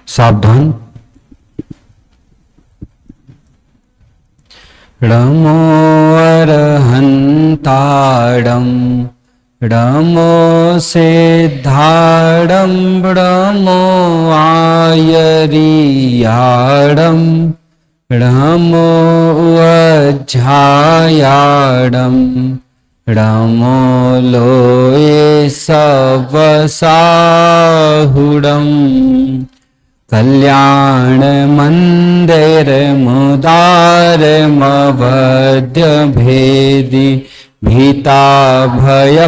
सावधान। णमो अरहन्ताडं णमो सिद्धाडं णमो आयरियाडं णमो वज्झायाडं णमो लोये सवसाहुडं कल्याण मंदिर मुदार मवद्य भेदी भीता भय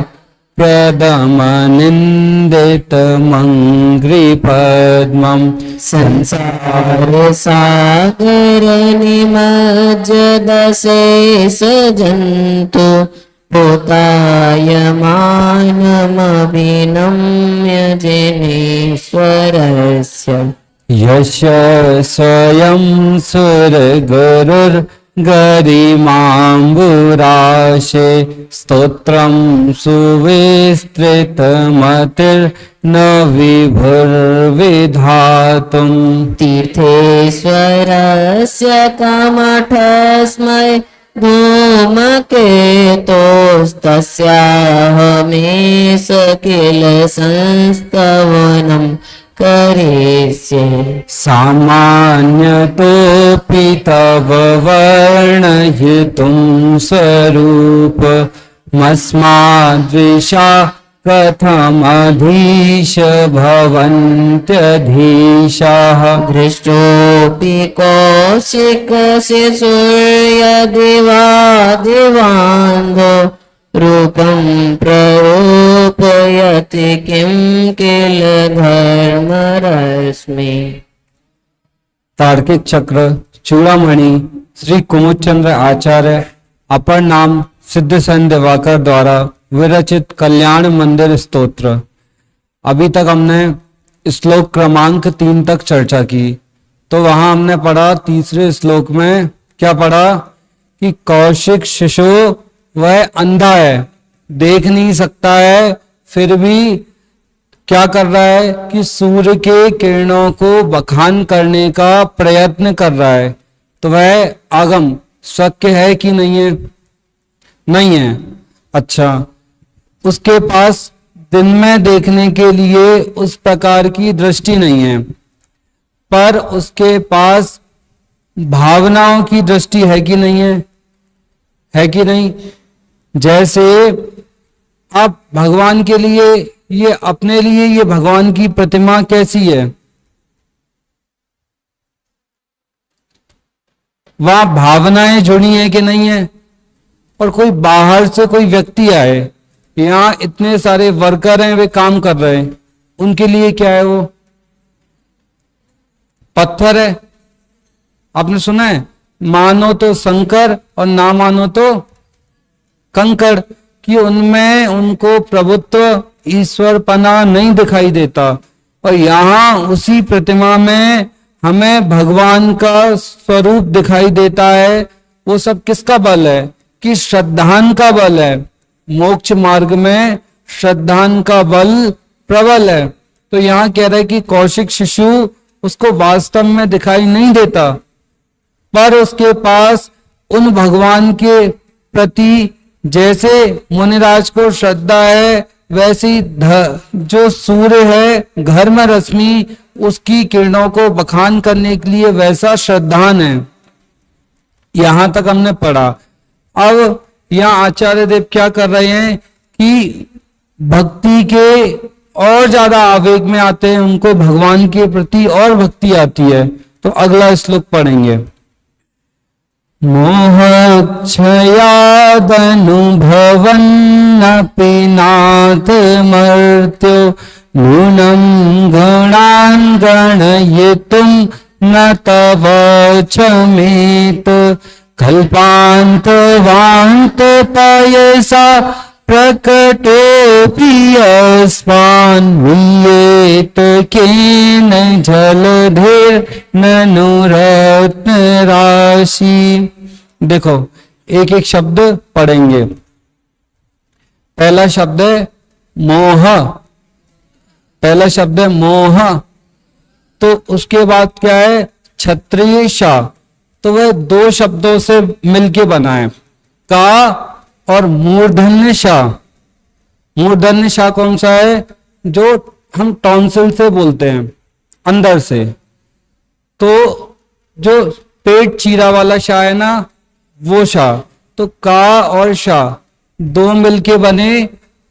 प्रदम निंदित मंग्री पद्मम संसार सागर निमज्जदशेष जन्तु पोतायमानमभिनम्य जिनेश्वरस्य यश स्वयं सुरगुरुर्गरिमाम्बुराशे स्तोत्रं सुविस्तृतमतिर्न विभुर्विधातुम् तीर्थेश्वरस्य कमठस्मै धूमकेतोस्तस्याहमेष किल संस्तवनं करिष्ये सामान्यतोऽपि तव वर्णयितुं स्वरूपमस्माद्विषा कथमधीश भवन्त्यधीशाः दृष्टोऽपि कौशिकस्य सूर्यदिवादिवान्धो रूपं प्ररूपयति किं किल धर्मरश्मि। तार्किक चक्र चूड़ामणि श्री कुमुदचंद्र आचार्य अपर नाम सिद्धसेन दिवाकर द्वारा विरचित कल्याण मंदिर स्तोत्र। अभी तक हमने श्लोक क्रमांक 3 तक चर्चा की। तो वहां हमने पढ़ा तीसरे श्लोक में क्या पढ़ा कि कौशिक शिशु वह अंधा है, देख नहीं सकता है, फिर भी क्या कर रहा है कि सूर्य के किरणों को बखान करने का प्रयत्न कर रहा है। तो वह आगम शक्य है कि नहीं है? नहीं है। अच्छा, उसके पास दिन में देखने के लिए उस प्रकार की दृष्टि नहीं है, पर उसके पास भावनाओं की दृष्टि है कि नहीं है? है कि नहीं? जैसे आप भगवान के लिए ये अपने लिए ये भगवान की प्रतिमा कैसी है, वहां भावनाएं जुड़ी है कि नहीं है? और कोई बाहर से कोई व्यक्ति आए, यहाँ इतने सारे वर्कर हैं, वे काम कर रहे हैं, उनके लिए क्या है? वो पत्थर है। आपने सुना है, मानो तो शंकर और ना मानो तो कंकड़, कि उनमें उनको प्रभुत्व ईश्वर पना नहीं दिखाई देता। और यहाँ उसी प्रतिमा में हमें भगवान का स्वरूप दिखाई देता है। वो सब किसका बल है? कि श्रद्धान का बल है। मोक्ष मार्ग में श्रद्धान का बल प्रबल है। तो यहाँ कह रहा है कि कौशिक शिशु उसको वास्तव में दिखाई नहीं देता, पर उसके पास उन भगवान के प्रति जैसे मुनिराज को श्रद्धा है, वैसी जो सूर्य है घर में रश्मि, उसकी किरणों को बखान करने के लिए वैसा श्रद्धान है। यहां तक हमने पढ़ा। अब यहाँ आचार्य देव क्या कर रहे हैं कि भक्ति के और ज्यादा आवेग में आते हैं, उनको भगवान के प्रति और भक्ति आती है। तो अगला श्लोक पढ़ेंगे। मोहक्षयादनुभवन्नपि नाथ मर्त्यो नूनं गुणान् गणयितुं न तव चमेत कल्पान्तवान्त पयसा प्रकटोऽपि यस्मान् वीयेत केन जलधिर्ननु रत्नराशि। देखो, एक एक शब्द पढ़ेंगे। पहला शब्द है मोह। पहला शब्द है मोह। तो तो उसके बाद क्या है क्षत्रिय शा, तो वह दो शब्दों से मिलके बना है, का और मूर्धन्य शा। मूर्धन्य शा कौन सा है, जो हम टॉन्सिल से बोलते हैं अंदर से, तो जो पेट चीरा वाला शा है ना वो शा, तो का और शा दो मिलके बने,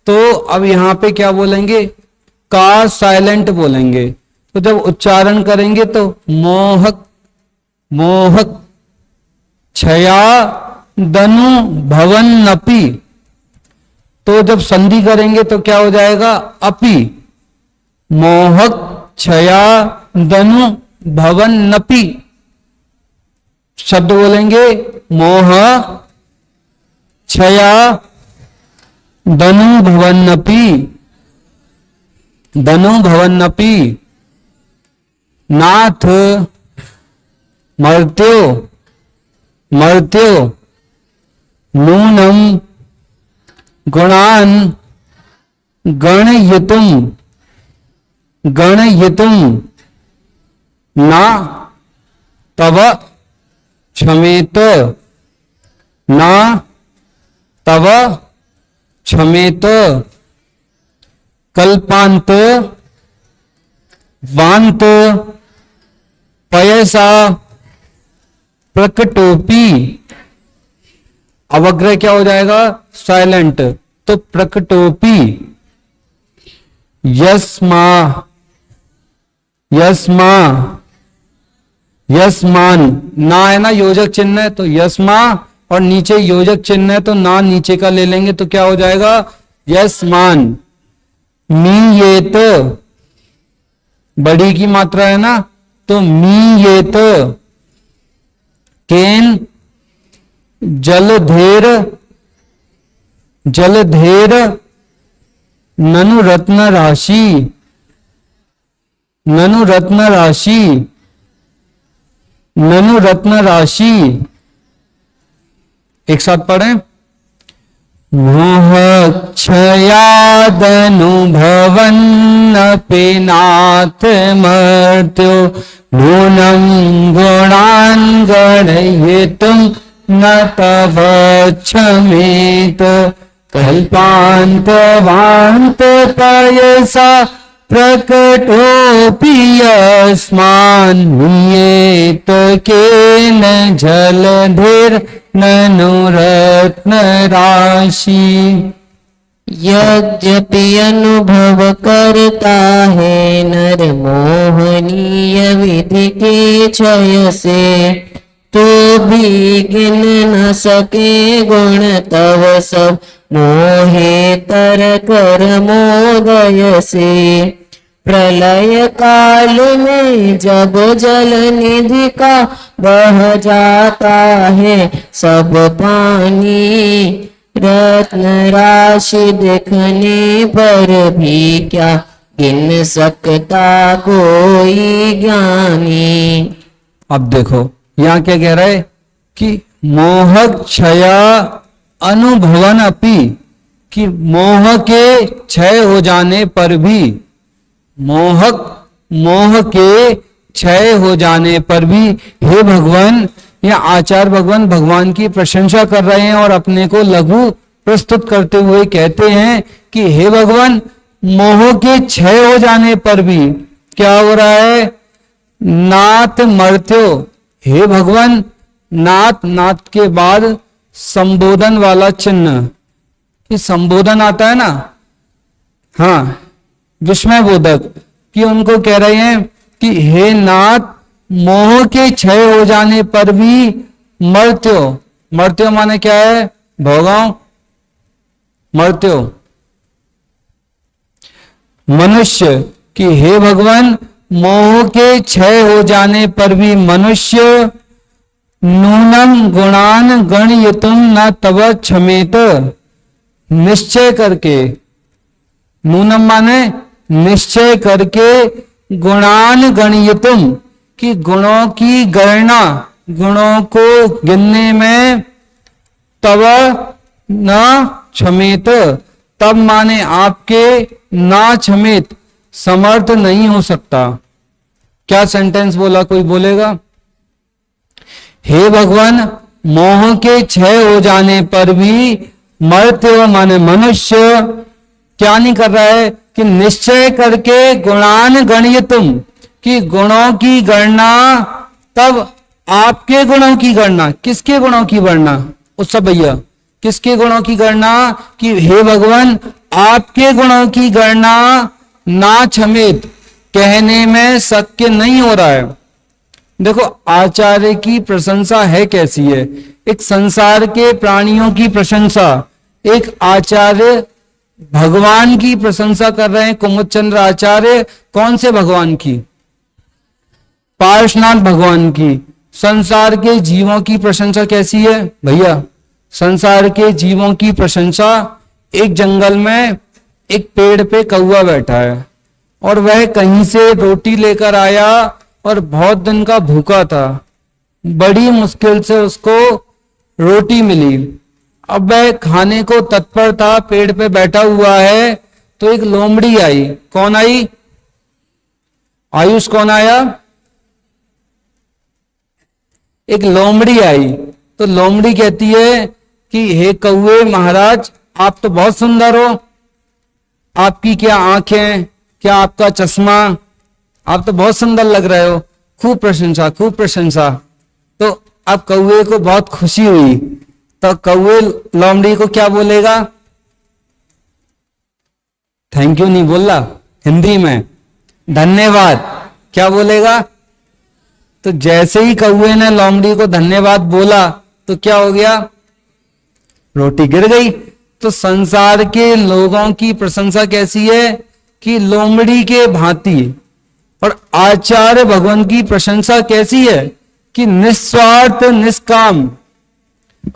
तो अब यहां पे क्या बोलेंगे, का साइलेंट बोलेंगे। तो जब उच्चारण करेंगे तो मोहक मोहक छया दनु भवन नपी, तो जब संधि करेंगे तो क्या हो जाएगा अपि, मोहक छया दनु भवन नपी। शब्द बोलेंगे मोह छया दनु भवन्नपि, दनु भवन्नपि, नाथ मर्त्यो मर्त्यो, नूनम गुणान गणयितुम गणयितुम, ना तव क्षमेत, ना तव क्षमेत, कल्पांत वांत पयसा प्रकटोपी। अवग्रह क्या हो जाएगा, साइलेंट, तो प्रकटोपी, यस्मा यस्मा यस्मान, ना है ना योजक चिन्ह है तो यस्मा, और नीचे योजक चिन्ह है तो ना नीचे का ले लेंगे तो क्या हो जाएगा यस्मान। मी ये तो बड़ी की मात्रा है ना, तो मी ये तो, केन जलधेर जलधेर ननु रत्न राशि, ननु रत्न राशि, ननु रत्न राशि। एक साथ पढ़ें, मोहक्षयादनुभवन्नपि नाथ मर्त्यो, नूनं गुणान् गणयितुं न तव क्षमेत, कल्पान्तवान्त पयसा प्रकटोऽपि यस्मान्, नीयेत केन जलधिर्ननु रत्नराशि। यद्यपि अनुभव करता है नर मोहनीय विधि के क्षय से, तो भी गिन न सके गुण तव सब, मोहे तर कर मोदय से। प्रलय काल में जब जल निधि का बह जाता है सब पानी, रत्न राशि देखने पर भी क्या गिन सकता कोई ज्ञानी। अब देखो यहाँ क्या कह रहा है कि मोह क्षया अनुभवन अपि, कि मोह के क्षय हो जाने पर भी, मोह के क्षय हो जाने पर भी, हे भगवान, या आचार्य भगवान की प्रशंसा कर रहे हैं और अपने को लघु प्रस्तुत करते हुए कहते हैं कि हे भगवान, मोह के क्षय हो जाने पर भी क्या हो रहा है, नाथ मर्त्यो, हे भगवान, नाथ, नाथ के बाद संबोधन वाला चिन्ह, कि संबोधन आता है ना, हाँ, विस्मय बोधक, कि उनको कह रहे हैं कि हे नाथ, मोह के क्षय हो जाने पर भी मर्त्यो, मर्त्यो माने क्या है, भोगाओ, मर्त्यो मनुष्य, कि हे भगवान, मोह के क्षय हो जाने पर भी मनुष्य, नूनम गुणान गणयितुम न तव क्षमेत, निश्चय करके, नूनम माने निश्चय करके, गुणान गणयितुम, कि गुणों की गणना, गुणों को गिनने में, तव न क्षमेत, तब माने आपके, ना क्षमेत, समर्थ नहीं हो सकता, क्या सेंटेंस बोला, कोई बोलेगा? हे भगवान, मोह के क्षय हो जाने पर भी मर्त्य माने मनुष्य क्या नहीं कर रहा है कि निश्चय करके गुणान गणिय तुम, कि गुणों की गणना, तब आपके गुणों की गणना, किसके गुणों की गणना? उस सब भैया, किसके गुणों की गणना? कि हे भगवान, आपके गुणों की गणना ना क्षमित, कहने में शक्य नहीं हो रहा है। देखो आचार्य की प्रशंसा है कैसी है, एक संसार के प्राणियों की प्रशंसा, एक आचार्य भगवान की प्रशंसा कर रहे हैं। कुमुदचंद्र आचार्य कौन से भगवान की? पार्श्वनाथ भगवान की। संसार के जीवों की प्रशंसा कैसी है भैया? संसार के जीवों की प्रशंसा, एक जंगल में एक पेड़ पे कौवा बैठा है और वह कहीं से रोटी लेकर आया और बहुत दिन का भूखा था, बड़ी मुश्किल से उसको रोटी मिली। अब वह खाने को तत्पर था, पेड़ पे बैठा हुआ है, तो एक लोमड़ी आई। कौन आई? आयुष कौन आया? एक लोमड़ी आई। तो लोमड़ी कहती है कि हे कौवे महाराज, आप तो बहुत सुंदर हो, आपकी क्या आंखें, क्या आपका चश्मा, आप तो बहुत सुंदर लग रहे हो, खूब प्रशंसा, खूब प्रशंसा। तो अब कौवे को बहुत खुशी हुई, तो कौवे लोमड़ी को क्या बोलेगा? थैंक यू नहीं बोला, हिंदी में धन्यवाद क्या बोलेगा? तो जैसे ही कौवे ने लोमड़ी को धन्यवाद बोला तो क्या हो गया? रोटी गिर गई। तो संसार के लोगों की प्रशंसा कैसी है कि लोमड़ी के भांति, और आचार्य भगवान की प्रशंसा कैसी है कि निस्वार्थ निष्काम।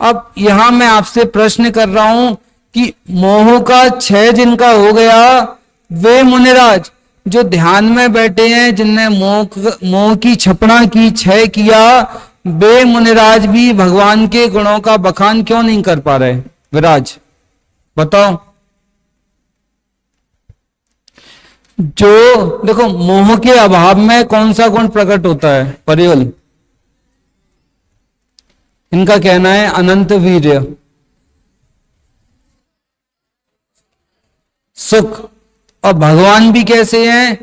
अब यहां मैं आपसे प्रश्न कर रहा हूं कि मोह का क्षय जिनका हो गया, वे मुनिराज जो ध्यान में बैठे हैं, जिनने मोह की छपना की, क्षय किया, वे मुनिराज भी भगवान के गुणों का बखान क्यों नहीं कर पा रहे? विराज बताओ। जो देखो मोह के अभाव में कौन सा गुण प्रकट होता है? परिवल, इनका कहना है अनंत वीर्य, सुख। और भगवान भी कैसे हैं?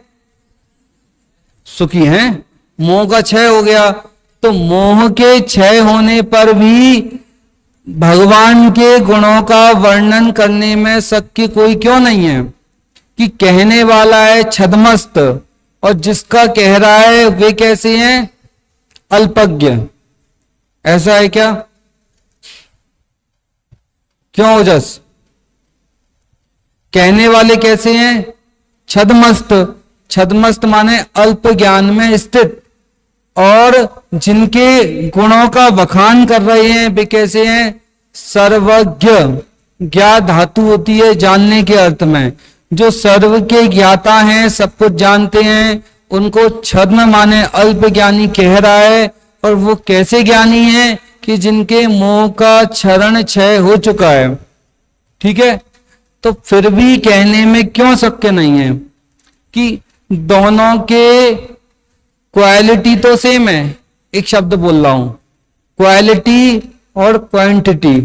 सुखी हैं। मोह का क्षय हो गया, तो मोह के क्षय होने पर भी भगवान के गुणों का वर्णन करने में शक्य कोई क्यों नहीं है? कि कहने वाला है छद्मस्त, और जिसका कह रहा है वे कैसे हैं? अल्पज्ञ। ऐसा है क्या? क्यों ओजस? कहने वाले कैसे हैं? छद्मस्त। छद्मस्त माने अल्प ज्ञान में स्थित, और जिनके गुणों का बखान कर रहे हैं वे कैसे हैं? सर्वज्ञ। ज्ञा धातु होती है जानने के अर्थ में, जो सर्व के ज्ञाता हैं, सब कुछ जानते हैं, उनको छद्म माने अल्प ज्ञानी कह रहा है। और वो कैसे ज्ञानी है? कि जिनके मोह का क्षरण क्षय हो चुका है। ठीक है, तो फिर भी कहने में क्यों शक्य नहीं है कि दोनों के क्वालिटी तो सेम है? एक शब्द बोल रहा हूं, क्वालिटी और क्वांटिटी।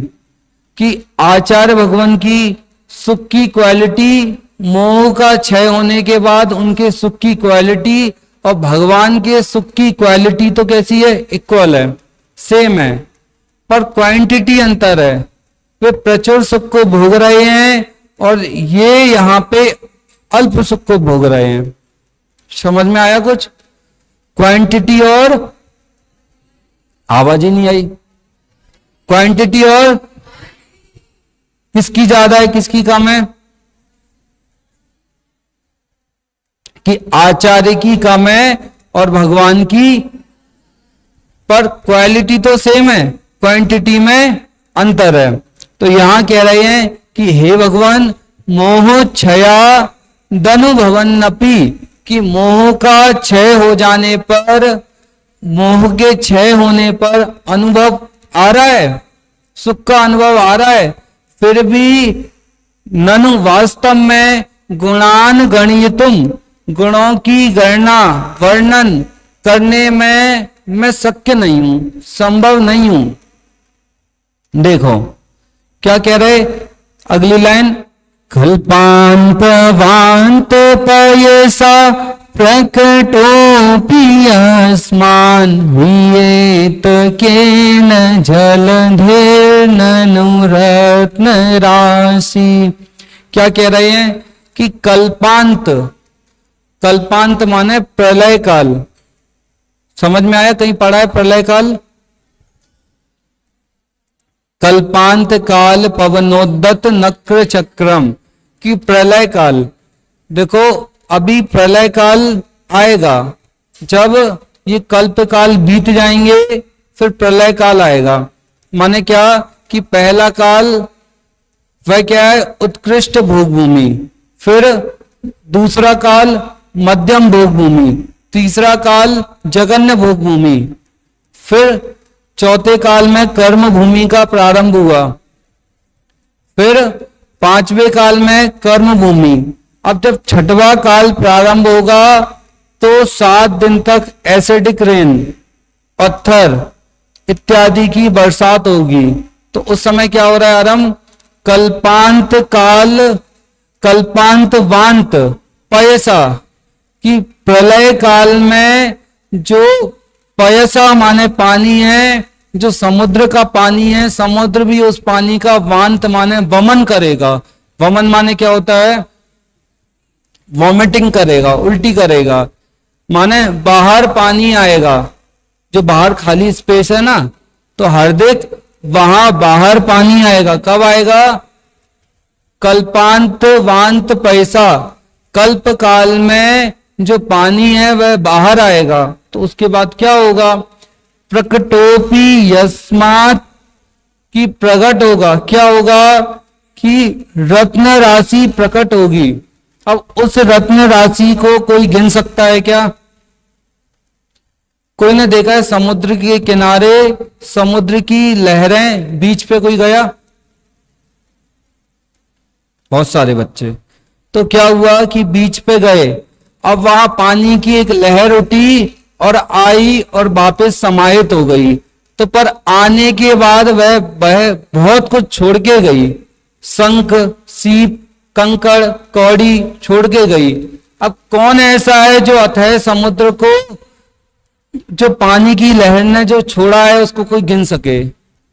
कि आचार्य भगवान की सुख की क्वालिटी, मोह का क्षय होने के बाद उनके सुख की क्वालिटी और भगवान के सुख की क्वालिटी तो कैसी है? इक्वल है, सेम है, पर क्वांटिटी अंतर है। वे प्रचुर सुख को भोग रहे हैं और ये यहां पे अल्प सुख को भोग रहे हैं। समझ में आया कुछ? क्वांटिटी और, आवाज ही नहीं आई, क्वांटिटी और किसकी ज्यादा है किसकी कम है? कि आचार्य की कम है और भगवान की, पर क्वालिटी तो सेम है, क्वांटिटी में अंतर है। तो यहां कह रहे हैं कि हे भगवान, मोह क्षया दनु भवन्नपि, कि मोह का क्षय हो जाने पर, मोह के क्षय होने पर अनुभव आ रहा है, सुख का अनुभव आ रहा है, फिर भी ननु वास्तव में गुणान गणियतुम, गुणों की गणना वर्णन करने में मैं शक्य नहीं हूं, संभव नहीं हूं। देखो क्या कह रहे अगली लाइन, कल्पांत वांत पयसा प्रकटोऽपि अस्मान् ह्रियेत केन जलधिर्ननु रत्न राशि। क्या कह रहे हैं कि कल्पांत, कल्पांत माने प्रलय काल। समझ में आया, कहीं पढ़ा है प्रलय काल? कल्पांत काल पवनोद्दत नक्र चक्रम की प्रलय काल। देखो अभी प्रलय काल आएगा, जब ये कल्प काल बीत जाएंगे फिर प्रलय काल आएगा। माने क्या कि पहला काल वह क्या है, उत्कृष्ट भोगभूमि, फिर दूसरा काल मध्यम भोगभूमि, तीसरा काल जघन्य भोगभूमि, फिर चौथे काल में कर्म भूमि का प्रारंभ हुआ, फिर पांचवें काल में कर्म भूमि। अब जब छठवां काल प्रारंभ होगा तो 7 दिन तक एसिडिक रेन, पत्थर इत्यादि की बरसात होगी। तो उस समय क्या हो रहा है आरंभ, कल्पांत काल, कल्पांत वांत पयसा कि प्रलय काल में जो पयसा माने पानी है, जो समुद्र का पानी है, समुद्र भी उस पानी का वांत माने वमन करेगा। वमन माने क्या होता है, वॉमिटिंग करेगा, उल्टी करेगा, माने बाहर पानी आएगा। जो बाहर खाली स्पेस है ना, तो हरदिक वहां बाहर पानी आएगा। कब आएगा, कल्पांत वांत पैसा, कल्प काल में जो पानी है वह बाहर आएगा। तो उसके बाद क्या होगा, प्रकटोपी यस्मात् की प्रकट होगा। क्या होगा कि रत्न राशि प्रकट होगी। अब उस रत्न राशि को कोई गिन सकता है क्या? कोई ने देखा है समुद्र के किनारे समुद्र की लहरें, बीच पे कोई गया? बहुत सारे बच्चे। तो क्या हुआ कि बीच पे गए, अब वहां पानी की एक लहर उठी और आई और वापस समाहित हो गई। तो पर आने के बाद वह बहुत कुछ छोड़ के गई, शंख, सीप, कंकड़, कौड़ी छोड़ के गई। अब कौन ऐसा है जो अथाह समुद्र को, जो पानी की लहर ने जो छोड़ा है, उसको कोई गिन सके?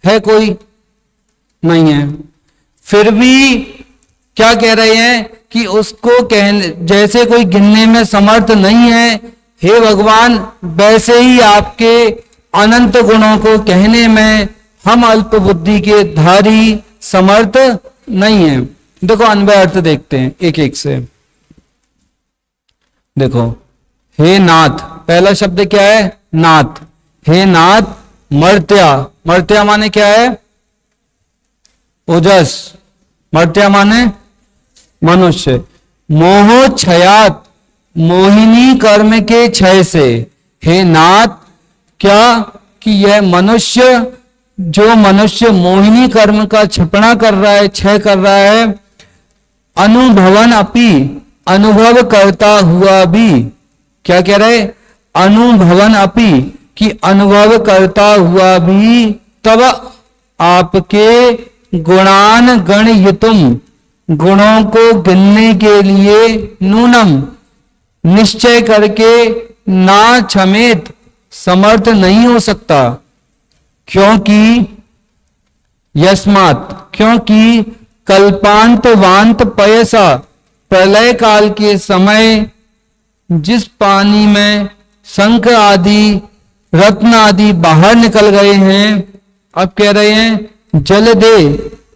है कोई? नहीं है। फिर भी क्या कह रहे हैं कि उसको कहने, जैसे कोई गिनने में समर्थ नहीं है, हे भगवान वैसे ही आपके अनंत गुणों को कहने में हम अल्प बुद्धि के धारी समर्थ नहीं है। देखो अन्वय अर्थ देखते हैं एक एक से। देखो, हे नाथ, पहला शब्द क्या है, नाथ। हे नाथ, मर्त्या, मर्त्या माने क्या है, ओजस, मर्त्या माने मनुष्य। मोह क्षयात, मोहिनी कर्म के क्षय से। हे नाथ, क्या कि यह मनुष्य, जो मनुष्य मोहिनी कर्म का छपना कर रहा है, क्षय कर रहा है, अनुभवन अपि, अनुभव करता हुआ भी, क्या कह रहे, अनुभवन अपि कि अनुभव करता हुआ भी, तब आपके गुणान गणयितुम, गुणों को गिनने के लिए, नूनम निश्चय करके, ना क्षमेत समर्थ नहीं हो सकता। क्योंकि यस्मात्, क्योंकि कल्पांत वांत पयसा, प्रलय काल के समय जिस पानी में शंख आदि रत्न आदि बाहर निकल गए हैं, अब कह रहे हैं जल दे,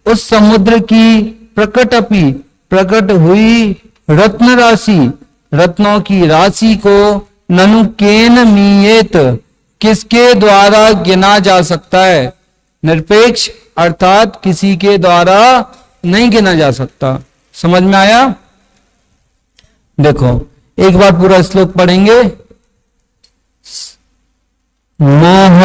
उस समुद्र की प्रकट अपि, प्रकट हुई रत्न राशि, रत्नों की राशि को ननु केन मीयेत, किसके द्वारा गिना जा सकता है? निरपेक्ष अर्थात किसी के द्वारा नहीं गिना जा सकता। समझ में आया? देखो एक बार पूरा श्लोक पढ़ेंगे। मोह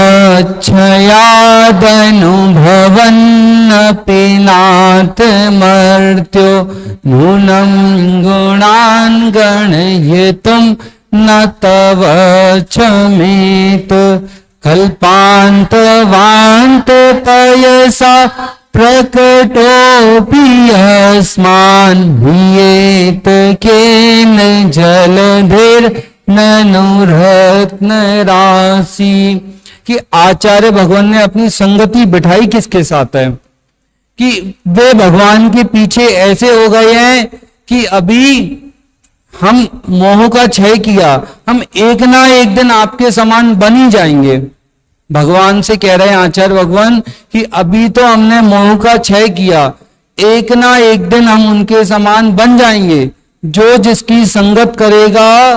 क्षयादनुभवन्नपि नाथ मर्त्यो नूनं गुणान् गणयितुं न तव क्षमेत कल्पान्तवान्त पयसा प्रकटोऽपि अस्मान् हीयेत केन जलधिर्ननु रत्नराशि। कि आचार्य भगवान ने अपनी संगति बिठाई किसके साथ है कि वे भगवान के पीछे ऐसे हो गए हैं कि अभी हम मोह का क्षय किया, हम एक ना एक दिन आपके समान बन ही जाएंगे। भगवान से कह रहे हैं आचार्य भगवान कि अभी तो हमने मोह का क्षय किया, एक ना एक दिन हम उनके समान बन जाएंगे। जो जिसकी संगत करेगा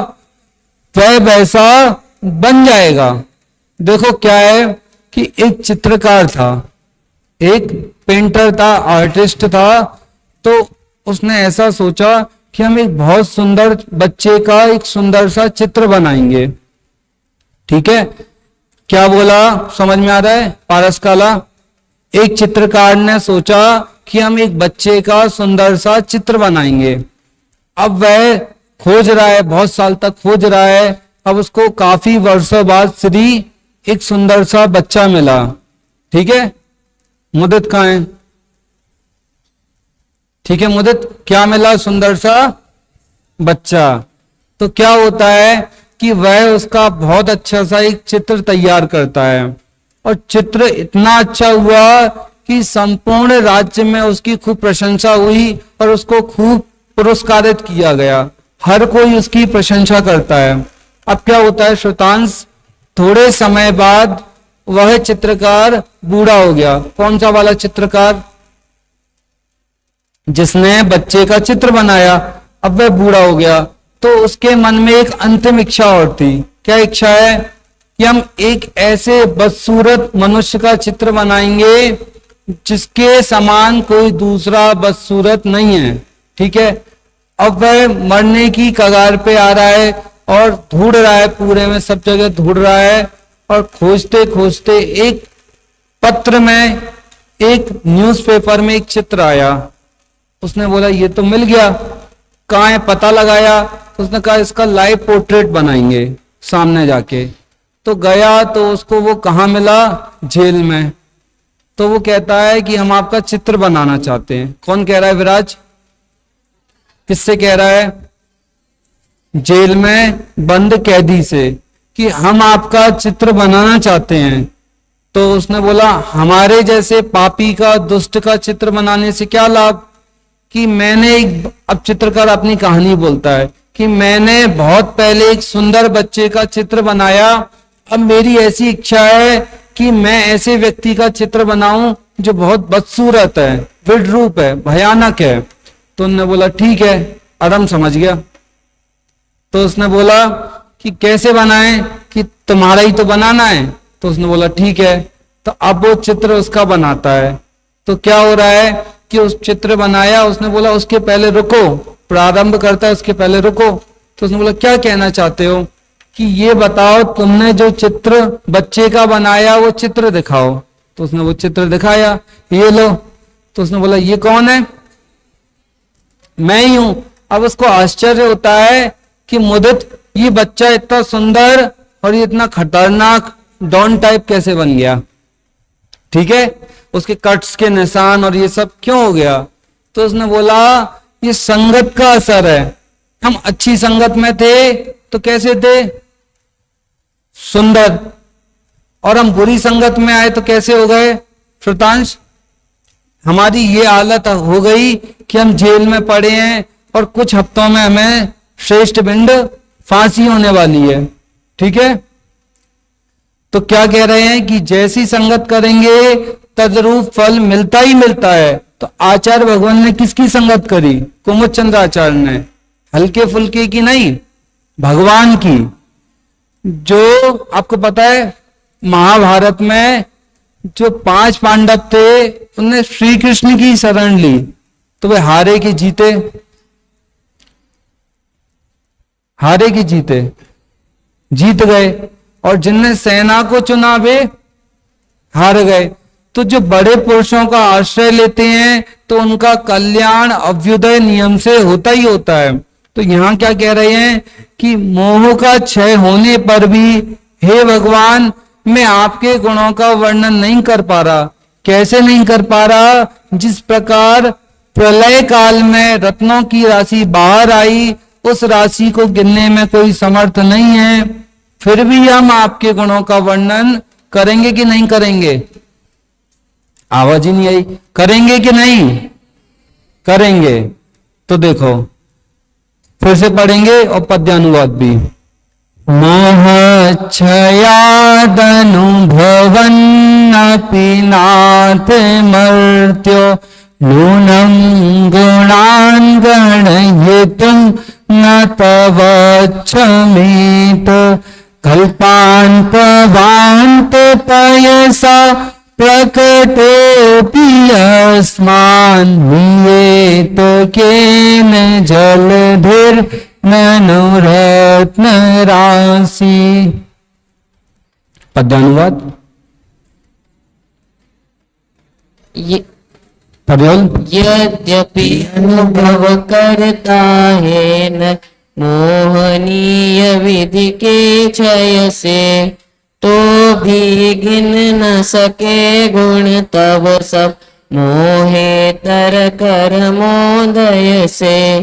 वह वैसा बन जाएगा। देखो क्या है कि एक चित्रकार था, एक पेंटर था, आर्टिस्ट था, तो उसने ऐसा सोचा कि हम एक बहुत सुंदर बच्चे का एक सुंदर सा चित्र बनाएंगे। ठीक है, क्या बोला समझ में आ रहा है? पारस काला, एक चित्रकार ने सोचा कि हम एक बच्चे का सुंदर सा चित्र बनाएंगे। अब वह खोज रहा है, बहुत साल तक खोज रहा है। अब उसको काफी वर्षों बाद श्री एक सुंदर सा बच्चा मिला। ठीक है, मुदित कहाँ है? ठीक है मुदित, क्या मिला? सुंदर सा बच्चा। तो क्या होता है कि वह उसका बहुत अच्छा सा एक चित्र तैयार करता है और चित्र इतना अच्छा हुआ कि संपूर्ण राज्य में उसकी खूब प्रशंसा हुई और उसको खूब पुरस्कारित किया गया। हर कोई उसकी प्रशंसा करता है। अब क्या होता है श्रोतांश, थोड़े समय बाद वह चित्रकार बूढ़ा हो गया। कौन सा वाला चित्रकार? जिसने बच्चे का चित्र बनाया, अब वह बूढ़ा हो गया। तो उसके मन में एक अंतिम इच्छा और थी। क्या इच्छा है? कि हम एक ऐसे बदसूरत मनुष्य का चित्र बनाएंगे जिसके समान कोई दूसरा बदसूरत नहीं है। ठीक है, अब वह मरने की कगार पे आ रहा है और ढूंढ रहा है, पूरे में सब जगह ढूंढ रहा है और खोजते खोजते एक पत्र में, एक न्यूज़पेपर में एक चित्र आया। उसने बोला ये तो मिल गया, कहाँ है? पता लगाया तो उसने कहा इसका लाइव पोर्ट्रेट बनाएंगे सामने जाके। तो गया तो उसको वो कहाँ मिला? जेल में। तो वो कहता है कि हम आपका चित्र बनाना चाहते हैं। कौन कह रहा है विराज? किससे कह रहा है? जेल में बंद कैदी से, कि हम आपका चित्र बनाना चाहते हैं। तो उसने बोला हमारे जैसे पापी का, दुष्ट का चित्र बनाने से क्या लाभ? कि मैंने एक, अब चित्रकार अपनी कहानी बोलता है कि मैंने बहुत पहले एक सुंदर बच्चे का चित्र बनाया, अब मेरी ऐसी इच्छा है कि मैं ऐसे व्यक्ति का चित्र बनाऊं जो बहुत बदसूरत है, विद्रूप है, भयानक है। तो उन्होंने बोला ठीक है, आदम समझ गया। तो उसने बोला कि कैसे बनाएं, कि तुम्हारा ही तो बनाना है। तो उसने बोला ठीक है। तो अब वो चित्र उसका बनाता है। तो क्या हो रहा है कि उस चित्र बनाया, उसने बोला उसके पहले रुको, प्रारंभ करता है उसके पहले रुको। तो उसने बोला क्या कहना चाहते हो? कि ये बताओ तुमने जो चित्र बच्चे का बनाया वो चित्र दिखाओ। तो उसने वो चित्र दिखाया, ये लो। तो उसने बोला ये कौन है? मैं ही हूं। अब उसको आश्चर्य होता है कि मुदित, ये बच्चा इतना सुंदर और ये इतना खतरनाक डॉन टाइप कैसे बन गया? ठीक है, उसके कट्स के निशान और ये सब क्यों हो गया? तो उसने बोला ये संगत का असर है। हम अच्छी संगत में थे तो कैसे थे? सुंदर। और हम बुरी संगत में आए तो कैसे हो गए? श्रुतांश, हमारी ये हालत हो गई कि हम जेल में पड़े हैं और कुछ हफ्तों में हमें श्रेष्ठ भिंड फांसी होने वाली है। ठीक है, तो क्या कह रहे हैं कि जैसी संगत करेंगे तदरूप फल मिलता ही मिलता है। तो आचार्य भगवान ने किसकी संगत करी? कुमुद चंद्र आचार्य ने। हल्के फुल्के की नहीं, भगवान की। जो आपको पता है महाभारत में जो 5 पांडव थे उनने श्री कृष्ण की शरण ली तो वे हारे की जीते, हारे की जीते, जीत गए। और जिनने सेना को चुना वे हार गए। तो जो बड़े पुरुषों का आश्रय लेते हैं तो उनका कल्याण अभ्युदय नियम से होता ही होता है। तो यहाँ क्या कह रहे हैं कि मोह का क्षय होने पर भी हे भगवान मैं आपके गुणों का वर्णन नहीं कर पा रहा। कैसे नहीं कर पा रहा? जिस प्रकार प्रलय काल में रत्नों की राशि बाहर आई, उस राशि को गिनने में कोई समर्थ नहीं है, फिर भी हम आपके गुणों का वर्णन करेंगे कि नहीं करेंगे? आवाज ही नहीं आई। करेंगे कि नहीं करेंगे? तो देखो फिर से पढ़ेंगे और पद्यानुवाद भी। मोह क्षयादनुभवन्नपि नाथ मर्त्यो नूनं गुणान् गणयितुं न तवच्छमित कल्पान्तवान्त पयसा प्रकटोऽपि अस्मान् नियेत केन जलधिर्ननुरत्न राशि। पद्यानुवाद पद्योल। यद्यपि अनुभव करता है न मोहनीय विधि के क्षय से, तो भी गिन न सके गुण तब सब मोहेतर कर मोदय से।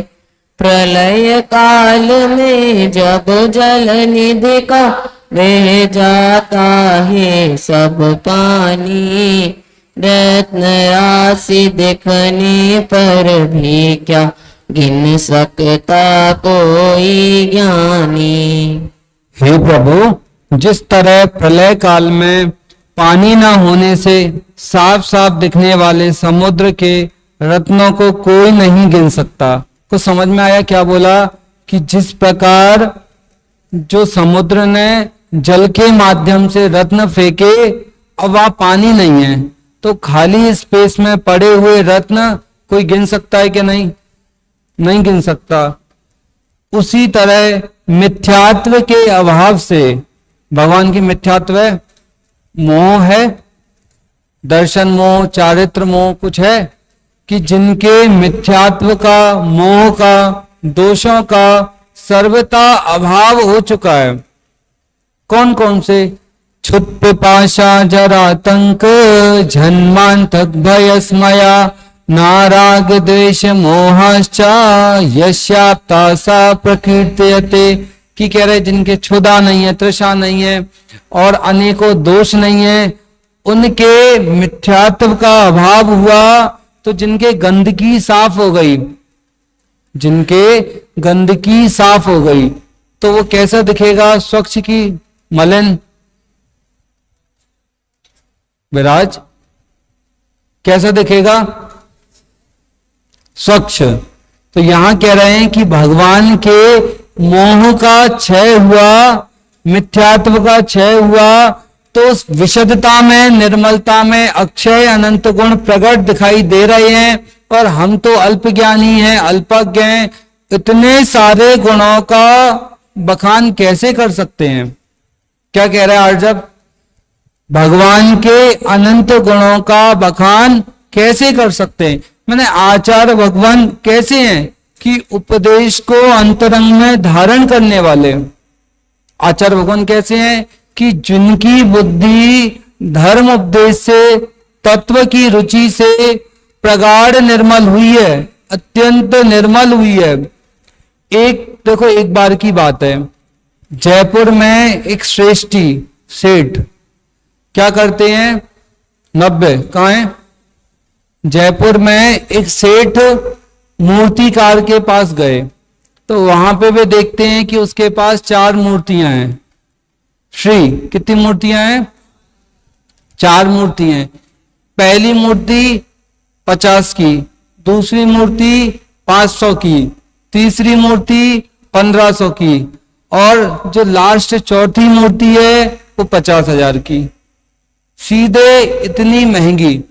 प्रलय काल में जब जल निधि का बह जाता है सब पानी, रत्न राशि दिखने पर भी क्या गिन सकता कोई ज्ञानी। हे प्रभु, जिस तरह प्रलय काल में पानी न होने से साफ साफ दिखने वाले समुद्र के रत्नों को कोई नहीं गिन सकता। कुछ समझ में आया क्या बोला? कि जिस प्रकार जो समुद्र ने जल के माध्यम से रत्न फेंके, अब वहां पानी नहीं है, तो खाली स्पेस में पड़े हुए रत्न कोई गिन सकता है कि नहीं? नहीं गिन सकता। उसी तरह मिथ्यात्व के अभाव से, भगवान की मिथ्यात्व है, मोह है, दर्शन मोह, चारित्र मोह कुछ है, कि जिनके मिथ्यात्व का, मोह का, दोषों का सर्वथा अभाव हो चुका है। कौन कौन से? क्षुत् पिपाशा जरातंक जन्मांतक भयस्मया नाराग द्वेष मोहाश्चा यस्याप्ता सा प्रकीर्त्यते। कि कह रहे जिनके क्षुधा नहीं है, तृषा नहीं है और अनेकों दोष नहीं है, उनके मिथ्यात्व का अभाव हुआ तो जिनके गंदगी साफ हो गई, जिनके गंदगी साफ हो गई तो वो कैसा दिखेगा? स्वच्छ की मलिन? विराज कैसा दिखेगा? स्वच्छ। तो यहां कह रहे हैं कि भगवान के मोह का क्षय हुआ, मिथ्यात्व का क्षय हुआ, तो उस विशुद्धता में, निर्मलता में अक्षय अनंत गुण प्रकट दिखाई दे रहे हैं। और हम तो अल्पज्ञानी हैं, अल्पज्ञ हैं, इतने सारे गुणों का बखान कैसे कर सकते हैं? क्या कह रहा है आर्जव? भगवान के अनंत गुणों का बखान कैसे कर सकते हैं? मैंने आचार्य भगवान कैसे हैं? कि उपदेश को अंतरंग में धारण करने वाले। आचार्य भगवान कैसे हैं? कि जिनकी बुद्धि धर्म उपदेश से, तत्व की रुचि से प्रगाढ़ निर्मल हुई है, अत्यंत निर्मल हुई है। एक देखो, एक बार की बात है, जयपुर में एक श्रेष्ठी सेठ क्या करते हैं? 90 कहाँ है? जयपुर में एक सेठ मूर्तिकार के पास गए तो वहां पे वे देखते हैं कि उसके पास 4 मूर्तियां हैं। श्री कितनी मूर्तियां हैं? 4 मूर्तियां। पहली मूर्ति 50 की, दूसरी मूर्ति 500 की, तीसरी मूर्ति 1500 की और जो लास्ट चौथी मूर्ति है वो 50,000 की। सीधे इतनी महंगी।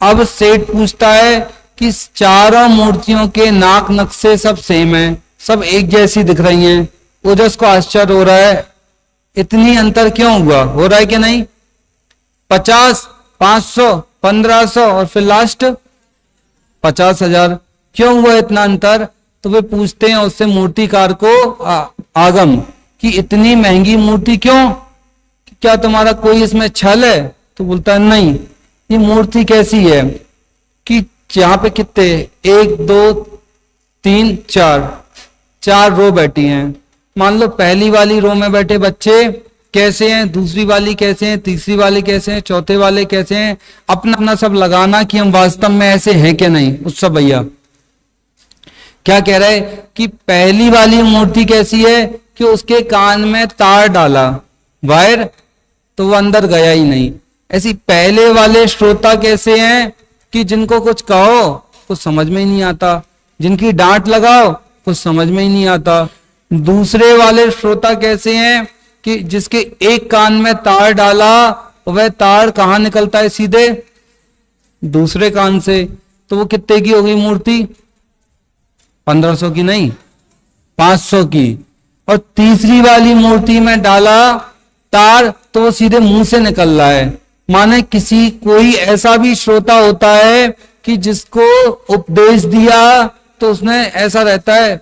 अब सेठ पूछता है कि चारों मूर्तियों के नाक नक्शे सब सेम है, सब एक जैसी दिख रही हैं। ओजस को आश्चर्य हो रहा है, इतनी अंतर क्यों हुआ? हो रहा है कि नहीं? 50 500, 1500 और फिर लास्ट 50,000। क्यों हुआ इतना अंतर? तो वे पूछते हैं उससे मूर्तिकार को आगम कि इतनी महंगी मूर्ति क्यों, क्या तुम्हारा कोई इसमें छल है? तो बोलता है नहीं, ये मूर्ति कैसी है कि यहाँ पे कितने 1 2 3 4 रो बैठी हैं। मान लो पहली वाली रो में बैठे बच्चे कैसे हैं, दूसरी वाली कैसे हैं, तीसरी वाली कैसे हैं, चौथे वाले कैसे हैं, अपना अपना सब लगाना कि हम वास्तव में ऐसे हैं कि नहीं। उससे भैया क्या कह रहे कि पहली वाली मूर्ति कैसी है कि उसके कान में तार डाला वायर तो वो अंदर गया ही नहीं। ऐसी पहले वाले श्रोता कैसे हैं कि जिनको कुछ कहो कुछ समझ में ही नहीं आता, जिनकी डांट लगाओ कुछ समझ में ही नहीं आता। दूसरे वाले श्रोता कैसे हैं कि जिसके एक कान में तार डाला वह तार कहां निकलता है? सीधे दूसरे कान से। तो वो कितने की हो गई मूर्ति? 1500 की नहीं, 500 की। और तीसरी वाली मूर्ति में डाला तार तो वो सीधे मुंह से निकल रहा है। माने कोई ऐसा भी श्रोता होता है कि जिसको उपदेश दिया तो उसने ऐसा रहता है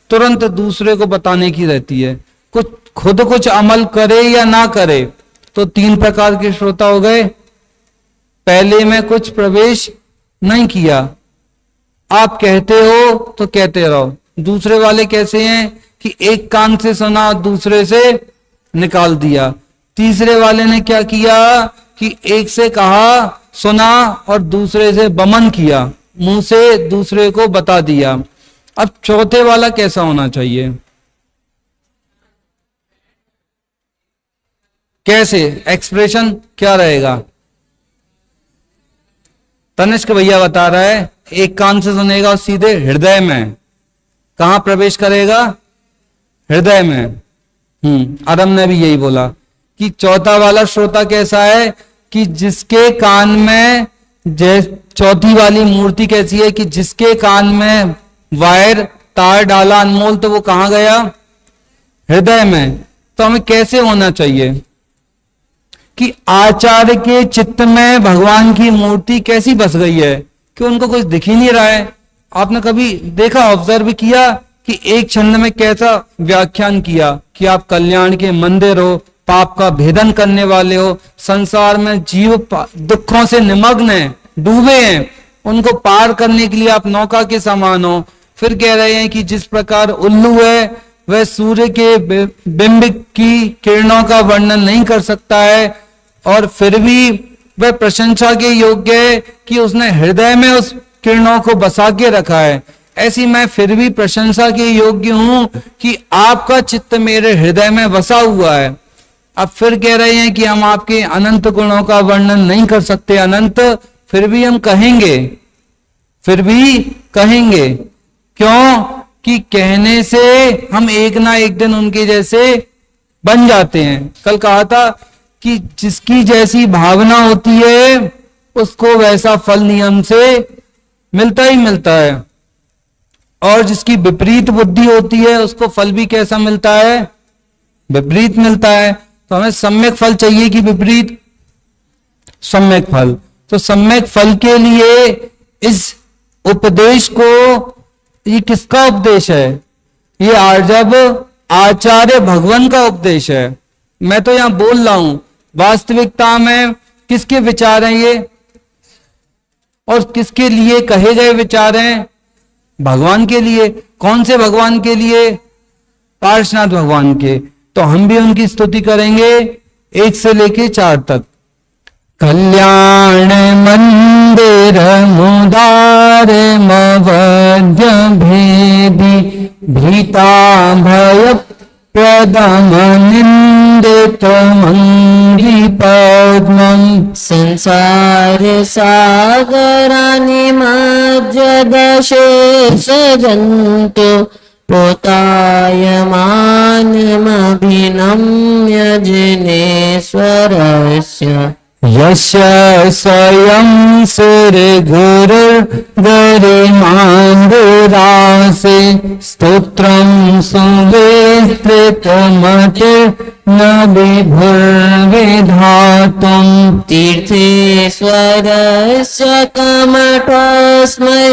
तुरंत दूसरे को बताने की रहती है, कुछ खुद कुछ अमल करे या ना करे। तो 3 प्रकार के श्रोता हो गए। पहले में कुछ प्रवेश नहीं किया, आप कहते हो तो कहते रहो। दूसरे वाले कैसे हैं कि एक कान से सुना दूसरे से निकाल दिया। तीसरे वाले ने क्या किया कि एक से कहा सुना और दूसरे से बमन किया, मुंह से दूसरे को बता दिया। अब चौथे वाला कैसा होना चाहिए? कैसे एक्सप्रेशन क्या रहेगा? तनिष्क भैया बता रहा है एक कान से सुनेगा और सीधे हृदय में। कहां प्रवेश करेगा? हृदय में। आरम ने भी यही बोला कि चौथा वाला श्रोता कैसा है कि जिसके कान में चौथी वाली मूर्ति कैसी है कि जिसके कान में वायर तार डाला अनमोल तो वो कहां गया? हृदय में। तो हमें कैसे होना चाहिए कि आचार्य के चित्त में भगवान की मूर्ति कैसी बस गई है कि उनको कुछ दिख ही नहीं रहा है। आपने कभी देखा, ऑब्जर्व किया कि एक छंद में कैसा व्याख्यान किया कि आप कल्याण के मंदिर हो, पाप का भेदन करने वाले हो, संसार में जीव दुखों से निमग्न है, डूबे हैं, उनको पार करने के लिए आप नौका के समान हो। फिर कह रहे हैं कि जिस प्रकार उल्लू है वह सूर्य के बिंब की किरणों का वर्णन नहीं कर सकता है और फिर भी वह प्रशंसा के योग्य है कि उसने हृदय में उस किरणों को बसा के रखा है। ऐसी मैं फिर भी प्रशंसा के योग्य हूं कि आपका चित्त मेरे हृदय में बसा हुआ है। अब फिर कह रहे हैं कि हम आपके अनंत गुणों का वर्णन नहीं कर सकते अनंत, फिर भी हम कहेंगे, फिर भी कहेंगे। क्यों? कि कहने से हम एक ना एक दिन उनके जैसे बन जाते हैं। कल कहा था कि जिसकी जैसी भावना होती है उसको वैसा फल नियम से मिलता ही मिलता है, और जिसकी विपरीत बुद्धि होती है उसको फल भी कैसा मिलता है? विपरीत मिलता है। तो हमें सम्यक फल चाहिए कि विपरीत? सम्यक फल। तो सम्यक फल के लिए इस उपदेश को, ये किसका उपदेश है? ये जब आचार्य भगवान का उपदेश है। मैं तो यहां बोल रहा हूं, वास्तविकता में किसके विचार हैं ये और किसके लिए कहे गए विचार हैं? भगवान के लिए। कौन से भगवान के लिए? पार्श्वनाथ भगवान के। तो हम भी उनकी स्तुति करेंगे 1 से लेके 4 तक। कल्याण मंदिर मुदार मवध्य भेदी भीता भय प्रदम निंदित मंगी पद्मं संसार सागरानि मज्जदशे सजन्तु पोतायमानमभिनम्य जिनेश्वरस्य यस्य स्वयं सुरगुरुर्गरिमान्दुरासे स्तोत्रं सुविस्तृतमतिर्न विभुर्विधातुम् तीर्थेश्वरस्य कमठोऽस्मै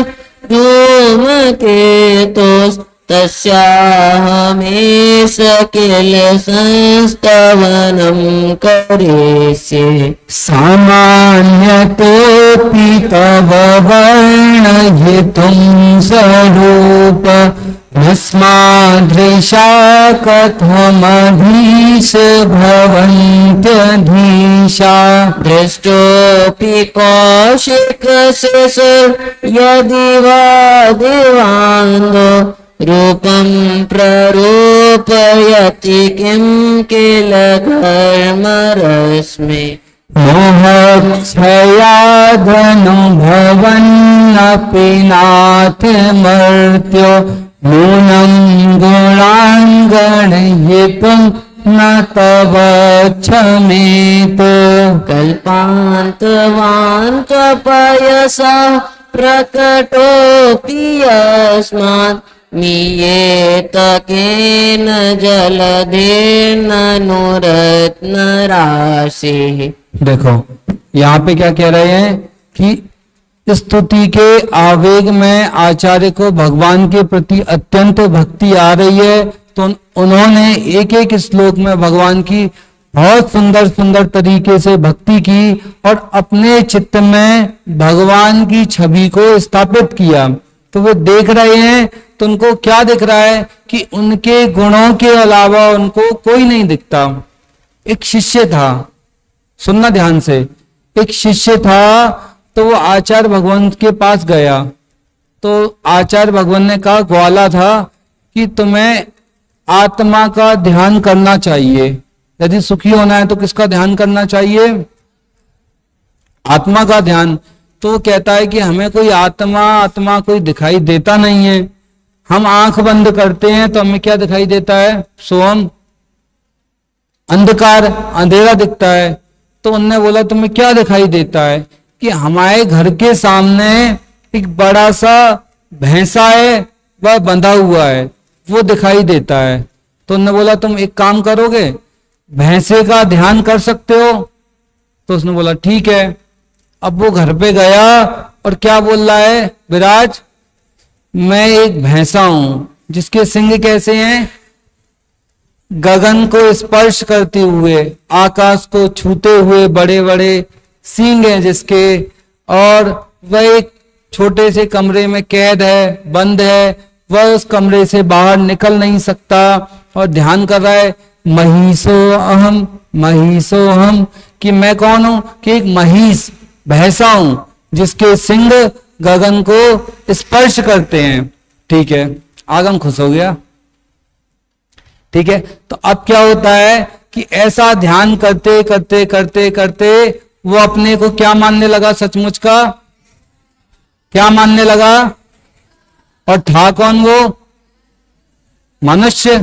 धूमकेतुस्तस्याहमेष किल संस्तवनं करिष्ये सामान्यतोऽपि तव वर्णयितुं स्वरूप भस्मादृशा कथमधीश भवन्त्यधीशा दृष्टोऽपि कौशिकशिशुर् यदि वा दिवान्दो रूपं प्ररूपयति किं किल घर्मरश्मि मोहक्षयादनुभवन्नपि नाथ मर्त्यो नूनं गुणान् गणयितुं न तव क्षमेत कल्पान्तवान् कपयसा प्रकटोऽपि यस्मात् मीयेत केन जलधिर्ननुरत्नराशिः। देखो यहाँ पे क्या कह रहे हैं कि स्तुति के आवेग में आचार्य को भगवान के प्रति अत्यंत भक्ति आ रही है, तो उन्होंने एक एक श्लोक में भगवान की बहुत सुंदर सुंदर तरीके से भक्ति की और अपने चित्त में भगवान की छवि को स्थापित किया। तो वे देख रहे हैं तो उनको क्या दिख रहा है कि उनके गुणों के अलावा उनको कोई नहीं दिखता। एक शिष्य था, सुनना ध्यान से, एक शिष्य था तो वो आचार्य भगवान के पास गया, तो आचार्य भगवान ने कहा, ग्वाला था कि तुम्हें आत्मा का ध्यान करना चाहिए। यदि सुखी होना है तो किसका ध्यान करना चाहिए? आत्मा का ध्यान। तो वो कहता है कि हमें कोई आत्मा कोई दिखाई देता नहीं है। हम आंख बंद करते हैं तो हमें क्या दिखाई देता है? सोहम, अंधकार, अंधेरा दिखता है। तो उनने बोला तुम्हें क्या दिखाई देता है? कि हमारे घर के सामने एक बड़ा सा भैंसा है, वह बंधा हुआ है, वो दिखाई देता है। तो उन्होंने बोला तुम एक काम करोगे, भैंसे का ध्यान कर सकते हो? तो उसने बोला ठीक है। अब वो घर पे गया और क्या बोल रहा है? विराज, मैं एक भैंसा हूं जिसके सिंग कैसे हैं? गगन को स्पर्श करते हुए, आकाश को छूते हुए बड़े बड़े सींग हैं जिसके, और वह एक छोटे से कमरे में कैद है, बंद है, वह उस कमरे से बाहर निकल नहीं सकता और ध्यान कर रहा है महिषो अहम, महिषो अहम, कि मैं कौन हूं? कि एक महिष, भैंसा हूं जिसके सिंग गगन को स्पर्श करते हैं। ठीक है, आगम खुश हो गया। ठीक है, तो अब क्या होता है कि ऐसा ध्यान करते करते करते करते वो अपने को क्या मानने लगा? सचमुच का क्या मानने लगा? और था कौन वो? मनुष्य।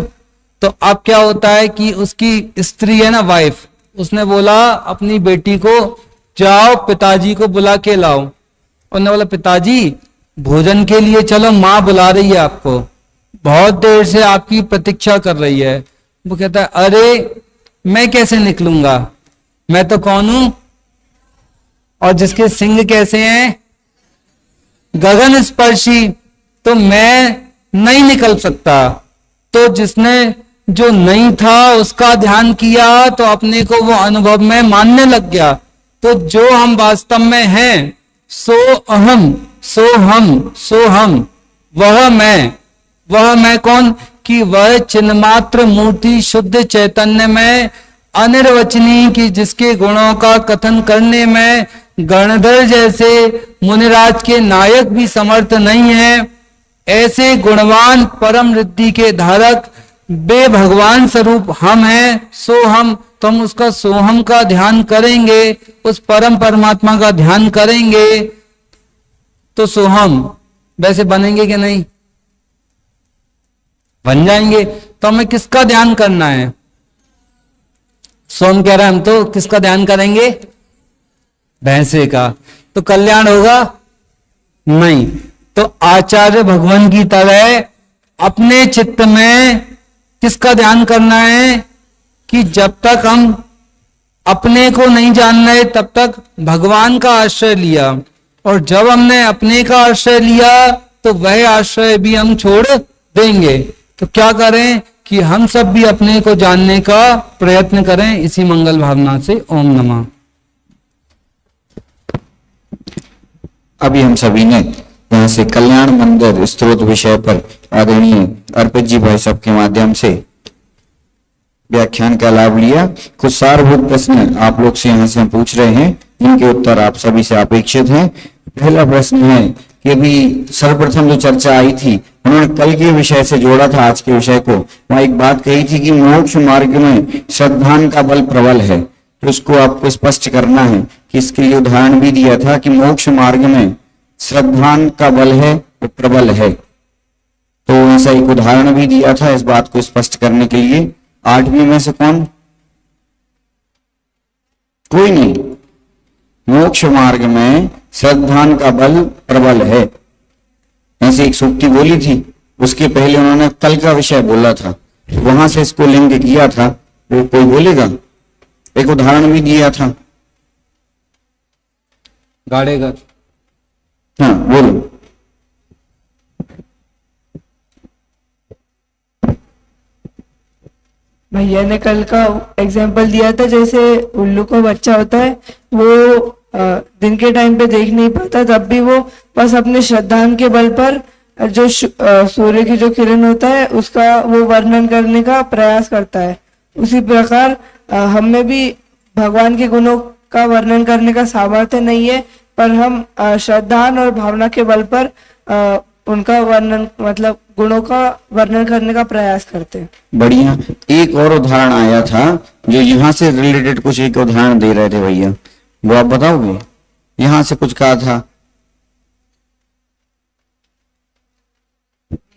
तो अब क्या होता है कि उसकी स्त्री है ना, वाइफ, उसने बोला अपनी बेटी को, जाओ पिताजी को बुला के लाओ। उन्होंने बोला पिताजी भोजन के लिए चलो, माँ बुला रही है आपको, बहुत देर से आपकी प्रतीक्षा कर रही है। वो कहता है अरे मैं कैसे निकलूंगा, मैं तो कौन हूं? और जिसके सिंग कैसे हैं? गगन स्पर्शी, तो मैं नहीं निकल सकता। तो जिसने जो नहीं था उसका ध्यान किया तो अपने को वो अनुभव में मानने लग गया। तो जो हम वास्तव में हैं, सो अहम, सो हम, सो हम, वह मैं कौन? कि वह चिन्मात्र मूर्ति शुद्ध चैतन्य में अनिर्वचनीय, की जिसके गुणों का कथन करने में गणधर जैसे मुनिराज के नायक भी समर्थ नहीं है। ऐसे गुणवान परम रिद्धि के धारक बे भगवान स्वरूप हम हैं, सो हम। तो हम उसका सोहम का ध्यान करेंगे, उस परम परमात्मा का ध्यान करेंगे तो सोहम वैसे बनेंगे कि नहीं? बन जाएंगे। तो हमें किसका ध्यान करना है? सोम कह रहा है हम तो किसका ध्यान करेंगे? भैंसे का, तो कल्याण होगा नहीं। तो आचार्य भगवान की तरह अपने चित्त में किसका ध्यान करना है कि जब तक हम अपने को नहीं जान रहे तब तक भगवान का आश्रय लिया, और जब हमने अपने का आश्रय लिया तो वह आश्रय भी हम छोड़ देंगे। तो क्या करें कि हम सब भी अपने को जानने का प्रयत्न करें। इसी मंगल भावना से ओम नमः। अभी हम सभी ने यहाँ से कल्याण मंदिर स्त्रोत विषय पर आदरणीय अर्पित जी भाई साहब के माध्यम से व्याख्यान का लाभ लिया। कुछ सारभूत प्रश्न आप लोग से यहाँ से हम पूछ रहे हैं, जिनके उत्तर आप सभी से अपेक्षित हैं। पहला प्रश्न है कि अभी सर्वप्रथम जो चर्चा आई थी, उन्होंने कल के विषय से जोड़ा था आज के विषय को। वहां एक बात कही थी कि मोक्ष मार्ग में श्रद्धान का बल प्रबल है, तो उसको आपको स्पष्ट करना है कि इसके लिए उदाहरण भी दिया था कि मोक्ष मार्ग में श्रद्धान का बल है वो प्रबल है, तो ऐसा एक उदाहरण भी दिया था। इस बात को स्पष्ट करने के लिए 8वीं में से कौन? कोई नहीं। मोक्ष मार्ग में श्रद्धान का बल प्रबल है, ऐसी एक सूक्ति बोली थी। उसके पहले उन्होंने कल का विषय बोला था, वहां से इसको लिंक किया था। वो कोई बोलेगा? एक उदाहरण भी दिया था। गाड़ेगा। हाँ बोलो। भैया ने कल का एग्जाम्पल दिया था, जैसे उल्लू का बच्चा होता है, वो दिन के टाइम पे देख नहीं पाता, तब भी वो बस अपने श्रद्धान के बल पर जो सूर्य की जो किरण होता है उसका वो वर्णन करने का प्रयास करता है। उसी प्रकार हमें भी भगवान के गुणों का वर्णन करने का सामर्थ्य नहीं है, पर हम श्रद्धान और भावना के बल पर उनका वर्णन मतलब गुणों का वर्णन करने का प्रयास करते हैं। बढ़िया। एक और उदाहरण आया था जो यहाँ से रिलेटेड, कुछ एक उदाहरण दे रहे थे भैया, वो आप बताओगे? यहाँ से कुछ कहा था।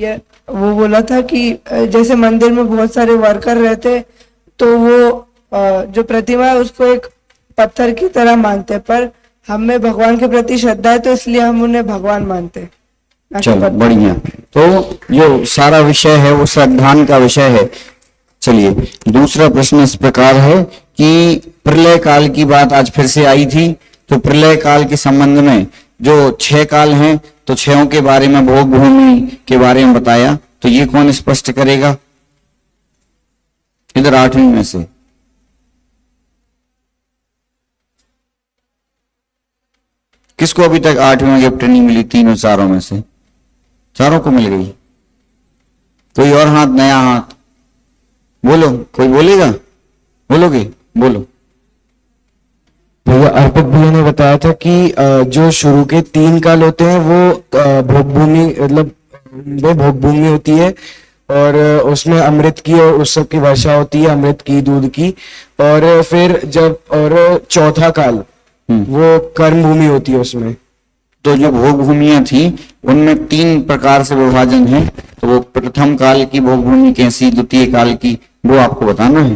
ये वो बोला था कि जैसे मंदिर में बहुत सारे वर्कर रहते, तो वो जो प्रतिमा है उसको एक पत्थर की तरह मानते, पर हमें भगवान के प्रति श्रद्धा है तो इसलिए हम उन्हें भगवान मानते हैं। चलो बढ़िया। तो जो सारा विषय है वो श्रद्धान का विषय है। चलिए दूसरा प्रश्न इस प्रकार है कि प्रलय काल की बात आज फिर से आई थी, तो प्रलय काल के संबंध में जो 6 काल हैं, तो 6 के बारे में, भोग भूमि के बारे में बताया, तो ये कौन स्पष्ट करेगा? इधर 8वीं में से किसको अभी तक 8वीं में गिफ्ट नहीं मिली? तीनों चारों में से चारों को मिल गई। कोई और हाथ, नया हाथ बोलो। कोई बोलेगा? बोलोगे? बोलो। भैया अर्पित भैया ने बताया था कि जो शुरू के 3 काल होते हैं वो भोग भूमि, मतलब वो भोग भूमि होती है, और उसमें अमृत की और उस सब की वर्षा होती है, अमृत की, दूध की। और फिर जब और चौथा काल वो कर्म भूमि होती है उसमें। तो जो भोग भूमियां थी उनमें 3 प्रकार से विभाजन है, तो वो प्रथम काल की भोग भूमि कैसी, द्वितीय काल की, वो आपको बताना है।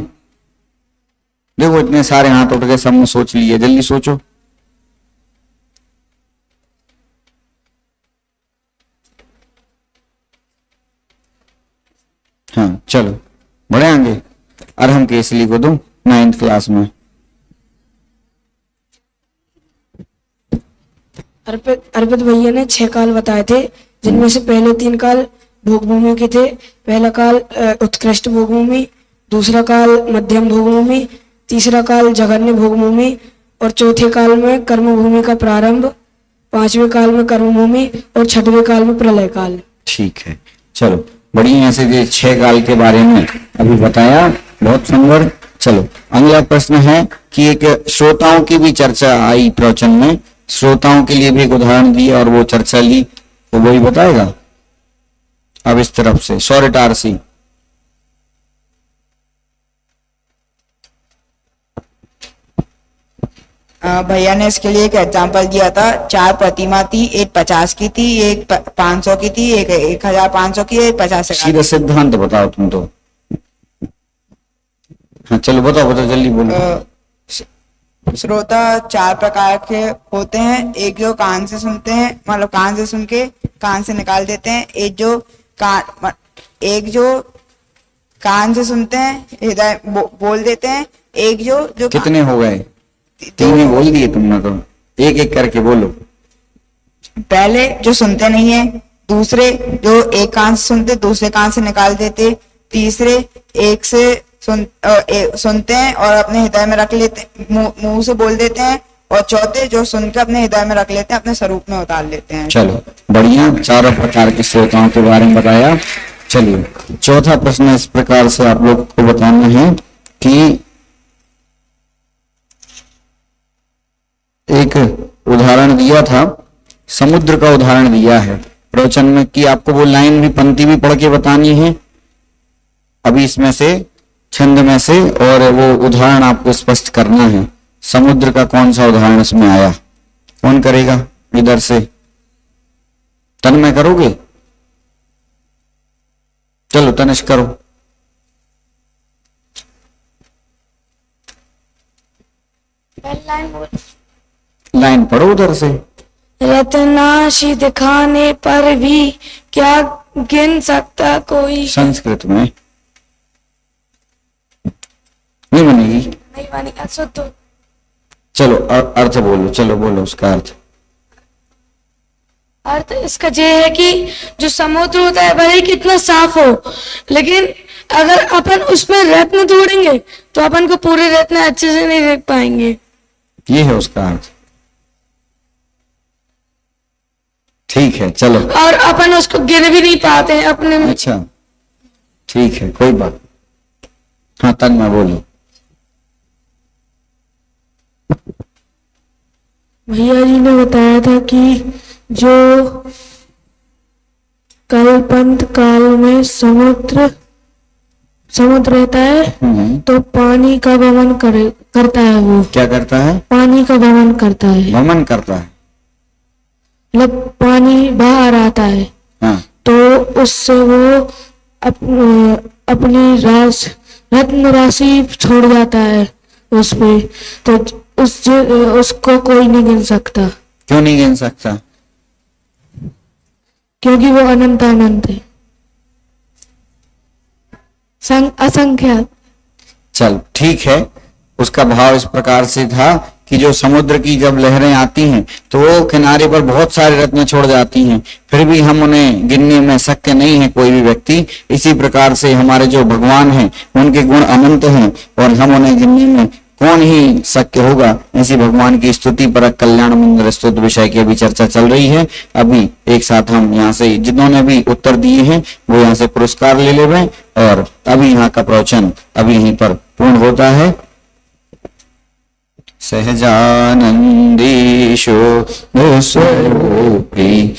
देखो इतने सारे हाथ उठ गए, सबने सोच लिया, जल्दी सोचो। हाँ चलो बढ़े आगे। अरहम केसली को दो 9th क्लास में। अर्पित भैया ने 6 काल बताए थे, जिनमें से पहले 3 काल भोग भूमि के थे। पहला काल उत्कृष्ट भोग भूमि, दूसरा काल मध्यम भोग भूमि, तीसरा काल जघन्य भोग भूमि, और चौथे काल में कर्म भूमि का प्रारंभ, 5वें काल में कर्म भूमि, और 6वें काल में प्रलय काल। ठीक है, चलो बढ़िया। ऐसे 6 काल के बारे में अभी बताया, बहुत सुंदर। चलो अगला प्रश्न है कि एक श्रोताओं की भी चर्चा आई प्रवचन में, श्रोताओं के लिए भी एक उदाहरण दिया और वो चर्चा ली, तो वही बताएगा। अब इस तरफ से सौरटारसी। भैया ने इसके लिए एक एग्जांपल दिया था। 4 प्रतिमा थी, एक 50 की थी, एक 500 की थी, एक 1500 की, एक 50 की। सीधा सिद्धांत बताओ तुम तो। हाँ चलो बताओ जल्दी बोलो। श्रोता चार प्रकार के होते हैं। एक जो कान से सुनते हैं, मतलब कान से सुन के कान से निकाल देते हैं। एक जो कान से सुनते हैं, हृदय बोल देते हैं। एक जो कितने हो गए? तीन ही बोल दिए तुमने तो, एक एक करके बोलो। पहले जो सुनते नहीं है, दूसरे जो एक कान से सुनते दूसरे कान से निकाल देते, तीसरे एक से सुनते हैं और अपने हृदय में रख लेते, मुंह से बोल देते हैं, और चौथे जो सुन के अपने हृदय में रख लेते हैं, अपने स्वरूप में उतार लेते हैं। चलो बढ़िया, चारों प्रकार के श्रोताओं के बारे में बताया। चलिए चौथा प्रश्न इस प्रकार से आप लोग को बताना है कि एक उदाहरण दिया था, समुद्र का उदाहरण दिया है प्रवचन में, कि आपको वो लाइन भी पंक्ति भी पढ़ के बतानी है अभी इसमें से, छंद में से, और वो उदाहरण आपको स्पष्ट करना है। समुद्र का कौन सा उदाहरण इसमें आया? कौन करेगा इधर से? तन्मय करोगे? चलो तनिष्क करो। लाइन पढ़ो उधर से। रत्नाशी दिखाने पर भी क्या गिन सकता कोई? संस्कृत में नहीं बनेगी? नहीं बनेगा। सो तो चलो अर्थ बोलो, चलो बोलो उसका अर्थ। अर्थ इसका ये है कि जो समुद्र होता है भले ही कितना साफ हो, लेकिन अगर अपन उसमें रत्न ढूंढेंगे तो अपन को पूरे रत्न अच्छे से नहीं देख पाएंगे। ये है उसका अर्थ। ठीक है चलो। और अपन उसको गिन भी नहीं पाते हैं अपने में। अच्छा ठीक है, कोई बात। हाँ तन्मय बोलो। भैया जी ने बताया था कि जो कल्पंत काल में समुद्र रहता है तो पानी का वमन करता है। वो क्या करता है? पानी का वमन करता है, वमन करता है। मतलब पानी बाहर आता है। हाँ तो उससे वो अपनी रत्न राशि छोड़ जाता है उस पे, तो उसको कोई नहीं गिन सकता। क्यों नहीं गिन सकता? क्योंकि वो अनंत है, असंख्य। चल ठीक है, उसका भाव इस प्रकार से था कि जो समुद्र की जब लहरें आती हैं तो वो किनारे पर बहुत सारे रत्न छोड़ जाती हैं, फिर भी हम उन्हें गिनने में शक्य नहीं है कोई भी व्यक्ति। इसी प्रकार से हमारे जो भगवान हैं उनके गुण अनंत हैं और हम उन्हें गिनने में कौन ही शक्य होगा। इसी भगवान की स्तुति पर कल्याण मंदिर स्तुति विषय की अभी चर्चा चल रही है। अभी एक साथ हम यहाँ से जिन्होंने भी उत्तर दिए हैं वो यहाँ से पुरस्कार ले लेवे, और अभी यहाँ का प्रवचन अभी यहीं पर पूर्ण होता है। सहजानंदीशो स्वरूपी